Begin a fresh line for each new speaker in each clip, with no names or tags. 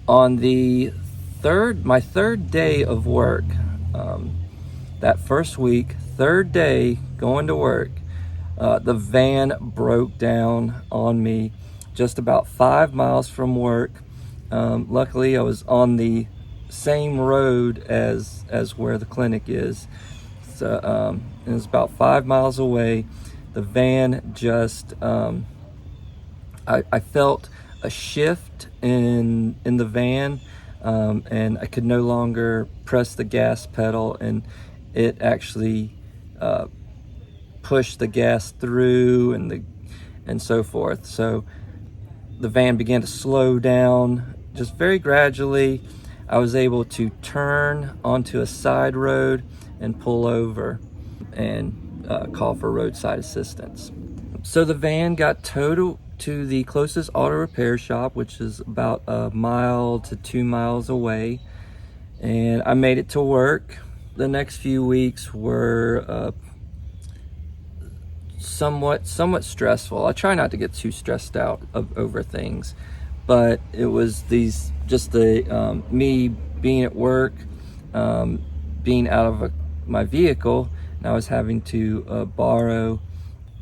On my third day of work, that first week, third day going to work, the van broke down on me just about 5 miles from work. Luckily, I was on the same road as where the clinic is. So it was about 5 miles away. The van just, I felt a shift in the van, and I could no longer press the gas pedal, and it actually pushed the gas through and so forth. So the van began to slow down just very gradually. I was able to turn onto a side road and pull over and call for roadside assistance. So the van got towed to the closest auto repair shop, which is about 1 to 2 miles away, and I made it to work. The next few weeks were somewhat stressful. I try not to get too stressed out over things, but it was me being at work, being out of my vehicle, and I was having to borrow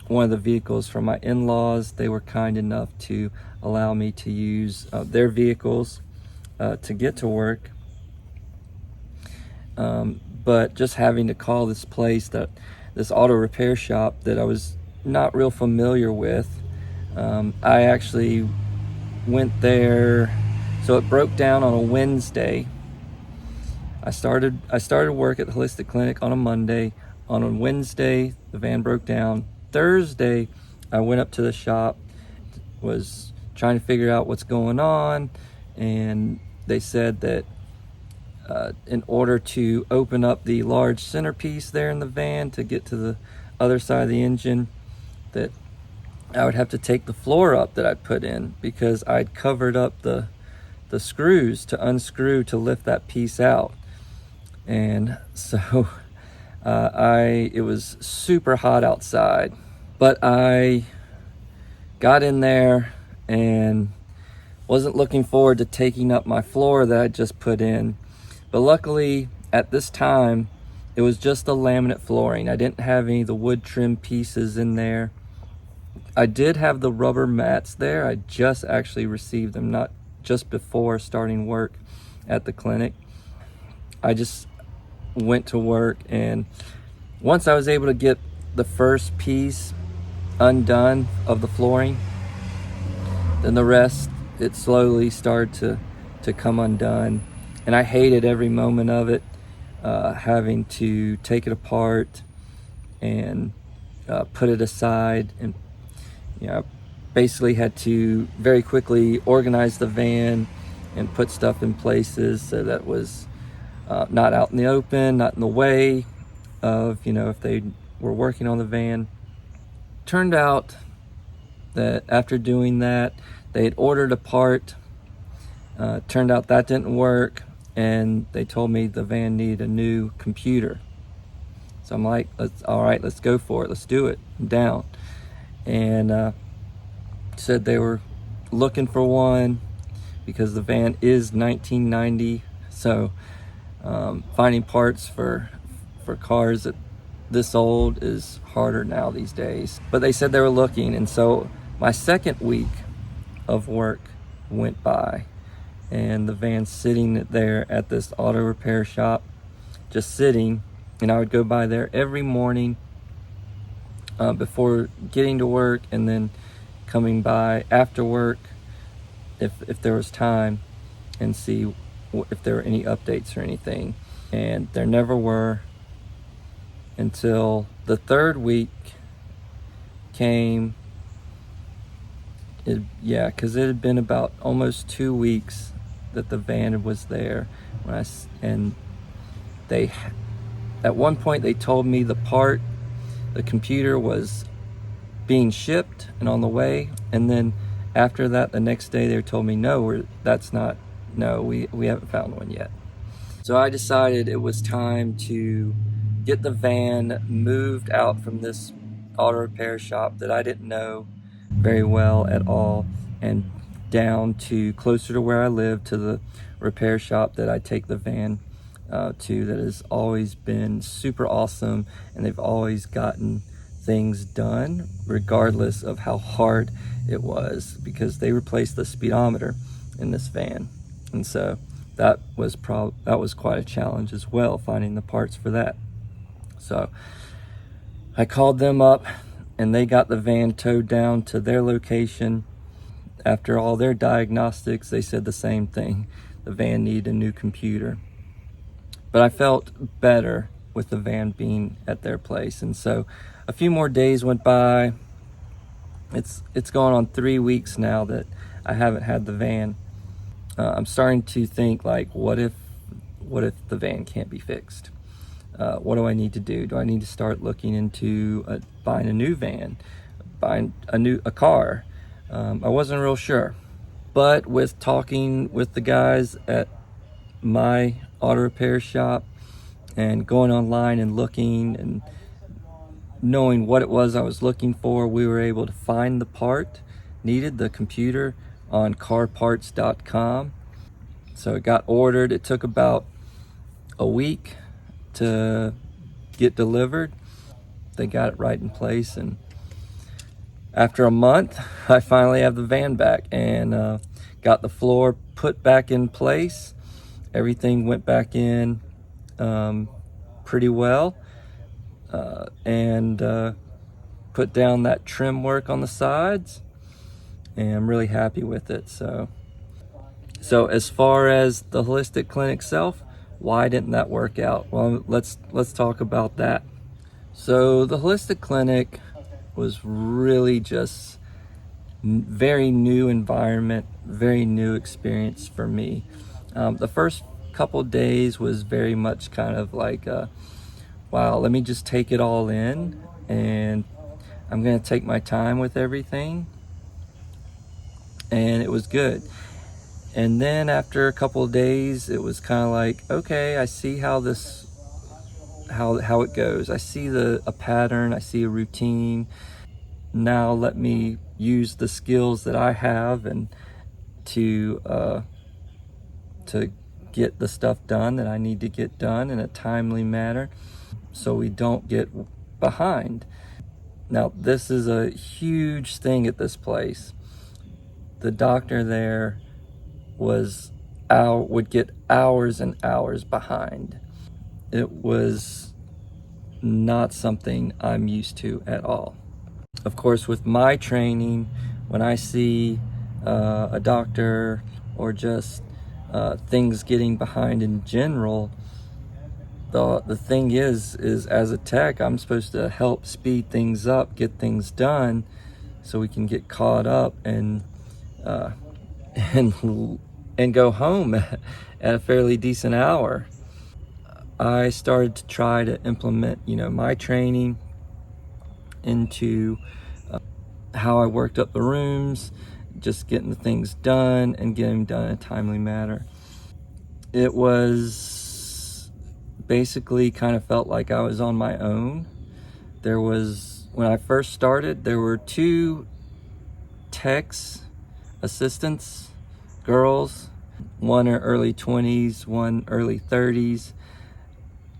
one of the vehicles from my in-laws. They were kind enough to allow me to use their vehicles to get to work. But just having to call this auto repair shop that I was not real familiar with. I actually went there, so it broke down on a Wednesday. I started work at the holistic clinic on a Monday. On a Wednesday, the van broke down. Thursday, I went up to the shop, was trying to figure out what's going on, and they said that in order to open up the large centerpiece there in the van to get to the other side of the engine, that I would have to take the floor up that I'd put in, because I'd covered up the screws to unscrew to lift that piece out. And so it was super hot outside, but I got in there and wasn't looking forward to taking up my floor that I just put in. But luckily, at this time, it was just the laminate flooring. I didn't have any of the wood trim pieces in there. I did have the rubber mats there. I just actually received them, not just before starting work at the clinic. I just went to work, and once I was able to get the first piece undone of the flooring, then the rest, it slowly started to come undone. And I hated every moment of it, having to take it apart and put it aside, and basically had to very quickly organize the van and put stuff in places so that it was not out in the open, not in the way of, if they were working on the van. Turned out that after doing that, they had ordered a part. Turned out that didn't work, and they told me the van needed a new computer. So I'm like, all right, let's go for it. Let's do it. I'm down. And said they were looking for one because the van is 1990. So finding parts for cars that this old is harder now these days. But they said they were looking, and so my second week of work went by, and the van's sitting there at this auto repair shop, just sitting. And I would go by there every morning before getting to work, and then coming by after work if there was time, and see if there were any updates or anything. And there never were, until the third week came. Because it had been about almost 2 weeks that the van was there and they, at one point, they told me the computer was being shipped and on the way, and then after that, the next day, they told me we haven't found one yet. So I decided it was time to get the van moved out from this auto repair shop that I didn't know very well at all, and down to closer to where I live, to the repair shop that I take the van to, that has always been super awesome, and they've always gotten things done regardless of how hard it was, because they replaced the speedometer in this van, and so that was quite a challenge as well, finding the parts for that. So I called them up, and they got the van towed down to their location. After all their diagnostics, they said the same thing: the van needed a new computer. But I felt better with the van being at their place, and so a few more days went by. It's going on 3 weeks now that I haven't had the van. I'm starting to think, like, what if the van can't be fixed? What do I need to do? Do I need to start looking into buying a new van, buying a car? I wasn't real sure, but with talking with the guys at my auto repair shop and going online and looking and knowing what it was I was looking for, we were able to find the part needed, the computer, on carparts.com. So it got ordered. It took about a week to get delivered. They got it right in place, and after a month, I finally have the van back, and got the floor put back in place. Everything went back in pretty well, and put down that trim work on the sides, and I'm really happy with it. So as far as the holistic clinic itself, why didn't that work out? Well, let's talk about that. So the holistic clinic was really just very new environment, very new experience for me. The first couple days was very much kind of like, wow, let me just take it all in, and I'm gonna take my time with everything, and it was good. And then after a couple of days, it was kind of like, okay, I see how it goes. I see a pattern, I see a routine. Now let me use the skills that I have and to get the stuff done that I need to get done in a timely manner, so we don't get behind. Now, this is a huge thing at this place. The doctor there would get hours and hours behind. It was not something I'm used to at all. Of course, with my training, when I see a doctor or just things getting behind in general, the thing is as a tech, I'm supposed to help speed things up, get things done, so we can get caught up and go home at a fairly decent hour. I started to try to implement, my training into how I worked up the rooms, just getting the things done and getting them done in a timely manner. It was basically kind of felt like I was on my own. When I first started, there were 2 techs, assistants, girls, one in early 20s, one early 30s.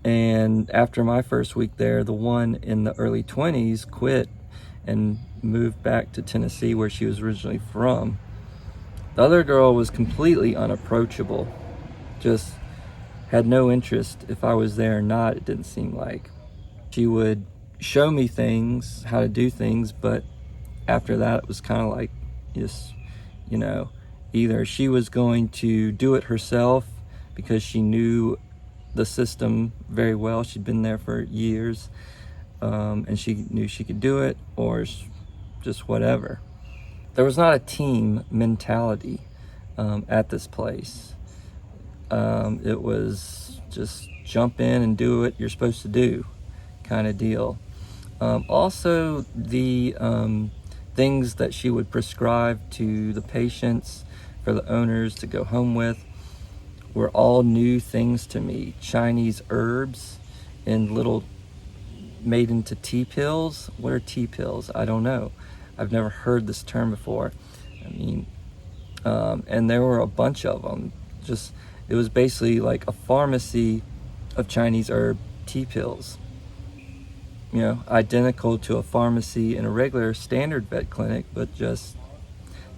And after my first week there, the one in the early 20s quit and moved back to Tennessee, where she was originally from. The other girl was completely unapproachable, just had no interest if I was there or not, it didn't seem like. She would show me things, how to do things, but after that it was kind of like, just, either she was going to do it herself because she knew the system very well, she'd been there for years, and she knew she could do it, or just whatever. There was not a team mentality at this place. It was just jump in and do what you're supposed to do kind of deal. Also, the things that she would prescribe to the patients for the owners to go home with were all new things to me. Chinese herbs in little, made into tea pills. What are tea pills? I don't know. I've never heard this term before. I mean, and there were a bunch of them. Just, it was basically like a pharmacy of Chinese herb tea pills, identical to a pharmacy in a regular standard vet clinic, but just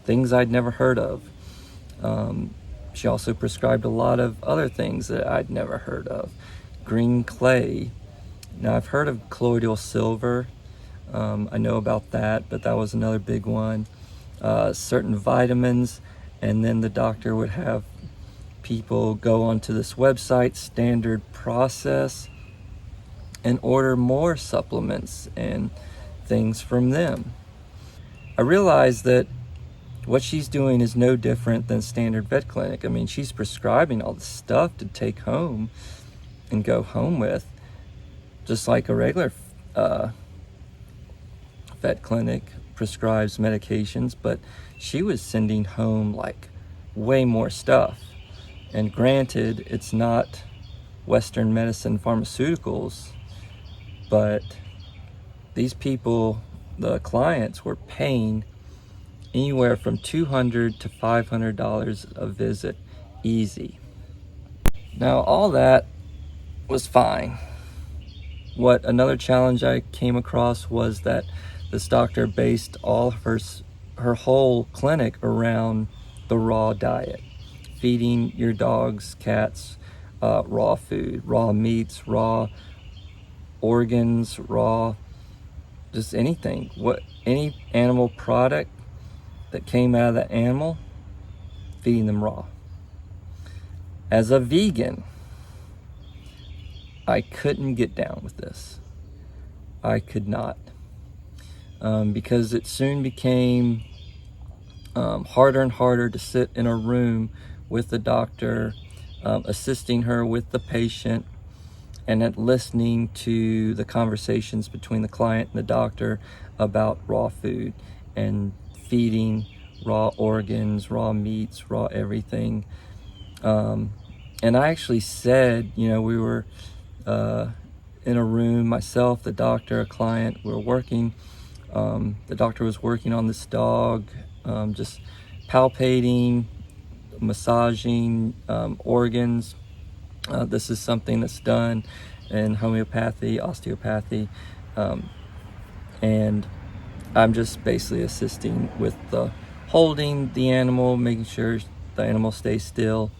things I'd never heard of. She also prescribed a lot of other things that I'd never heard of. Green clay. Now, I've heard of colloidal silver. I know about that, but that was another big one. Certain vitamins, and then the doctor would have people go onto this website, Standard Process, and order more supplements and things from them. I realized that what she's doing is no different than standard vet clinic. I mean, she's prescribing all the stuff to take home and go home with, just like a regular vet clinic prescribes medications, but she was sending home like way more stuff. And granted, it's not Western medicine pharmaceuticals, but these people, the clients, were paying anywhere from $200 to $500 a visit, easy. Now, all that was fine. What another challenge I came across was that this doctor based all of her whole clinic around the raw diet, feeding your dogs, cats, raw food, raw meats, raw organs, raw, just anything. Any animal product that came out of the animal, feeding them raw. As a vegan, I couldn't get down with this. I could not. Because it soon became harder and harder to sit in a room with the doctor, assisting her with the patient, and then listening to the conversations between the client and the doctor about raw food and feeding raw organs, raw meats, raw everything. And I actually said, we were in a room, myself, the doctor, a client, we were working. The doctor was working on this dog, just palpating, massaging organs. This is something that's done in homeopathy, osteopathy, and I'm just basically assisting with the holding the animal, making sure the animal stays still,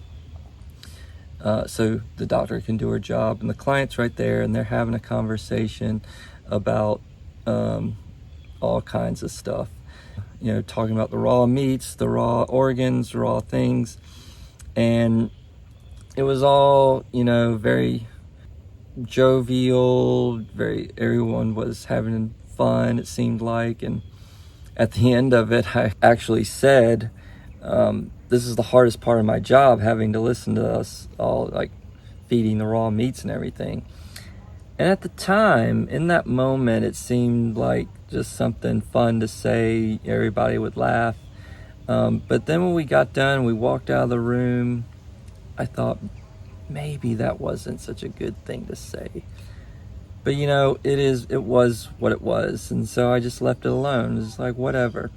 so the doctor can do her job. And the client's right there, and they're having a conversation about all kinds of stuff. Talking about the raw meats, the raw organs, raw things, and it was all, very jovial, everyone was having fun, it seemed like. And at the end of it, I actually said, this is the hardest part of my job, having to listen to us all like feeding the raw meats and everything. And at the time, in that moment, it seemed like just something fun to say, everybody would laugh. But then when we got done, we walked out of the room, I thought maybe that wasn't such a good thing to say. But it was what it was. And so I just left it alone. It's like, whatever.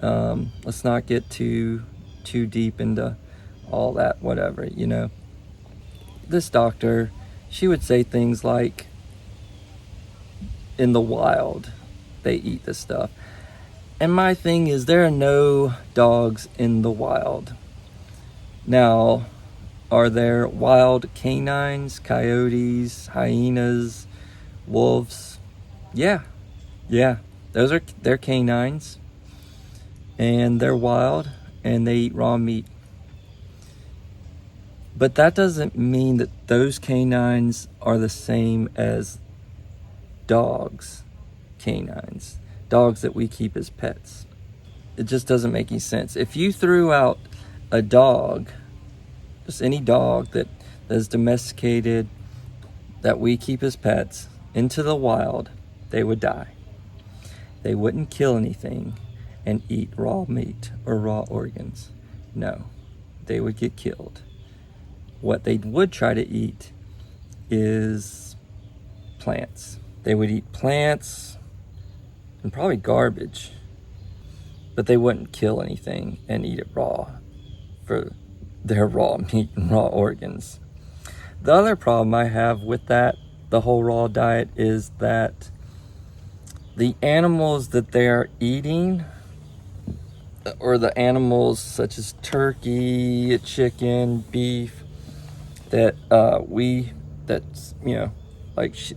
Let's not get too deep into all that, whatever, This doctor, she would say things like, in the wild, they eat this stuff. And my thing is, there are no dogs in the wild. Now, are there wild canines, coyotes, hyenas, wolves? Yeah. They're canines, and they're wild, and they eat raw meat. But that doesn't mean that those canines are the same as dogs, canines, dogs that we keep as pets. It just doesn't make any sense. If you threw out a dog, just any dog that is domesticated, that we keep as pets, into the wild, they would die. They wouldn't kill anything and eat raw meat or raw organs. No, they would get killed. What they would try to eat is plants. They would eat plants and probably garbage. but they wouldn't kill anything and eat it raw for their raw meat and raw organs. The other problem I have with that, the whole raw diet, is that the animals that they are eating, or the animals such as turkey, chicken, beef, that that's,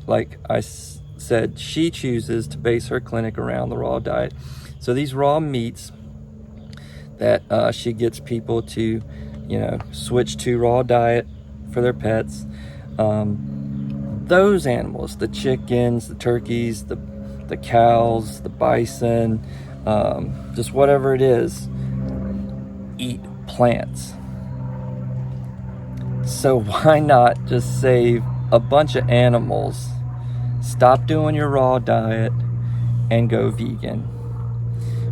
like I said, she chooses to base her clinic around the raw diet. So these raw meats that she gets people to, switch to raw diet for their pets, those animals, the chickens, the turkeys, the cows, the bison, just whatever it is, eat plants. So why not just save a bunch of animals, stop doing your raw diet, and go vegan?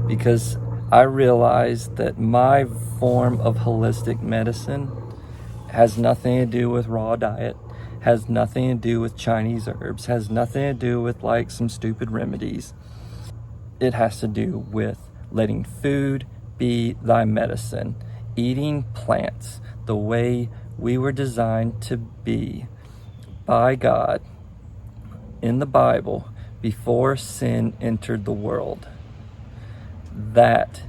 Because I realized that my form of holistic medicine has nothing to do with raw diet, has nothing to do with Chinese herbs, has nothing to do with like some stupid remedies. It has to do with letting food be thy medicine, eating plants the way we were designed to be by God in the Bible before sin entered the world. That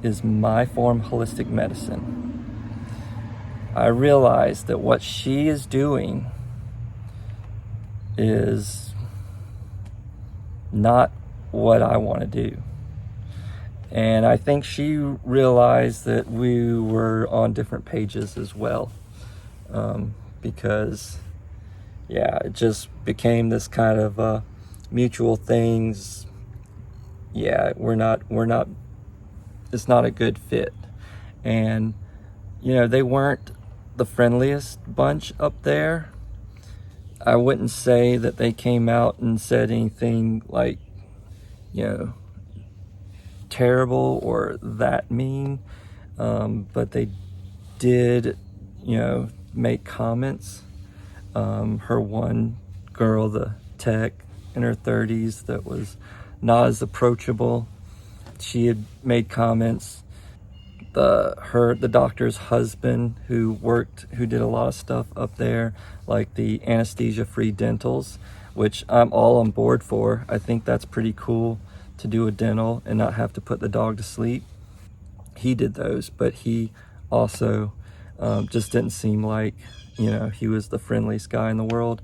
is my form of holistic medicine. I realize that what she is doing is not what I want to do. And I think she realized that we were on different pages as well. Because, it just became this kind of mutual things. We're not, it's not a good fit. And, they weren't the friendliest bunch up there. I wouldn't say that they came out and said anything like, terrible or that mean, but they did, make comments. Her one girl, the tech in her 30s that was not as approachable, she had made comments. The doctor's husband who did a lot of stuff up there, like the anesthesia-free dentals, which I'm all on board for. I think that's pretty cool to do a dental and not have to put the dog to sleep. He did those, but he also just didn't seem like, he was the friendliest guy in the world.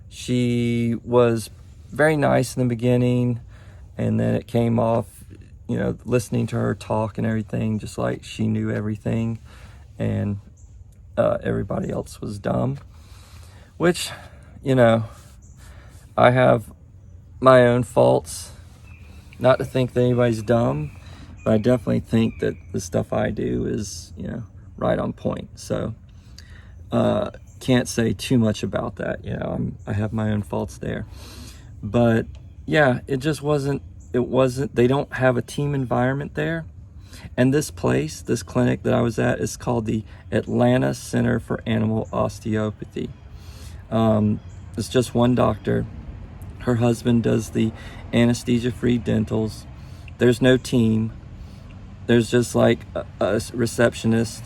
She was very nice in the beginning, and then it came off, listening to her talk and everything, just like she knew everything, and everybody else was dumb, which, I have my own faults. Not to think that anybody's dumb, but I definitely think that the stuff I do is, right on point. So can't say too much about that. I have my own faults there. But it just wasn't, they don't have a team environment there. And this clinic that I was at is called the Atlanta Center for Animal Osteopathy. It's just one doctor. Her husband does the anesthesia-free dentals. There's no team. There's just like a receptionist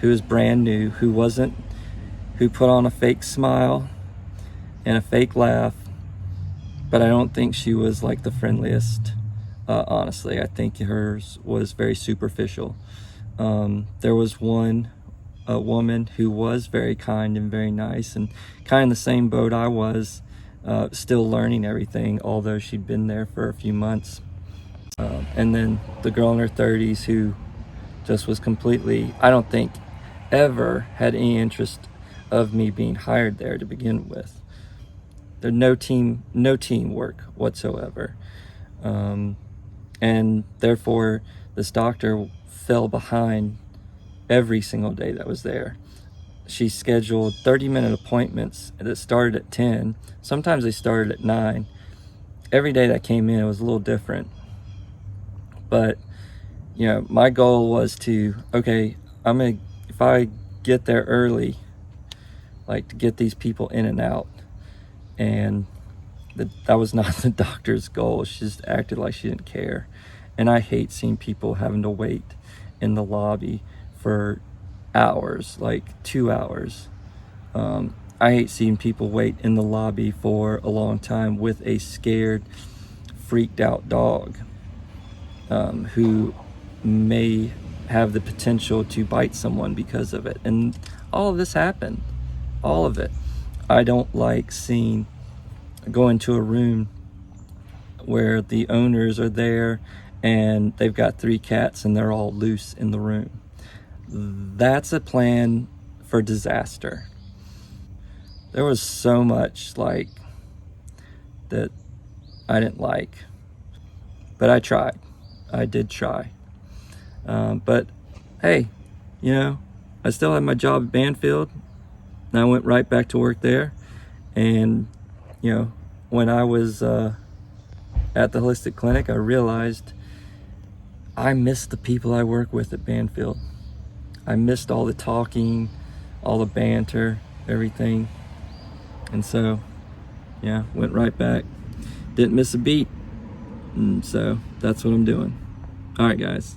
who is brand new, who put on a fake smile and a fake laugh, but I don't think she was like the friendliest, honestly. I think hers was very superficial. There was a woman who was very kind and very nice, and kind of in the same boat I was, still learning everything, although she'd been there for a few months. And then the girl in her 30s who just was completely, I don't think, ever had any interest of me being hired there to begin with. There's no teamwork whatsoever. And therefore, this doctor fell behind every single day that was there. She scheduled 30-minute appointments that started at 10. Sometimes they started at 9. Every day that came in, it was a little different. But, my goal was to, if I get there early, like to get these people in and out. And that was not the doctor's goal. She just acted like she didn't care. And I hate seeing people having to wait in the lobby for hours, like 2 hours. I hate seeing people wait in the lobby for a long time with a scared, freaked out dog who may have the potential to bite someone because of it. And all of this happened, all of it. I don't like go into a room where the owners are there and they've got 3 cats and they're all loose in the room. That's a plan for disaster. There was so much like that I didn't like, but I tried. I did try. But hey, you know, I still had my job at Banfield, and I went right back to work there. And you know, when I was at the holistic clinic, I realized I missed the people I work with at Banfield. I missed all the talking, all the banter, everything. And so, yeah, went right back. Didn't miss a beat. And so that's what I'm doing. All right, guys.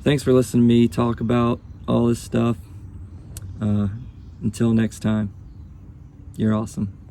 Thanks for listening to me talk about all this stuff. Until next time, you're awesome.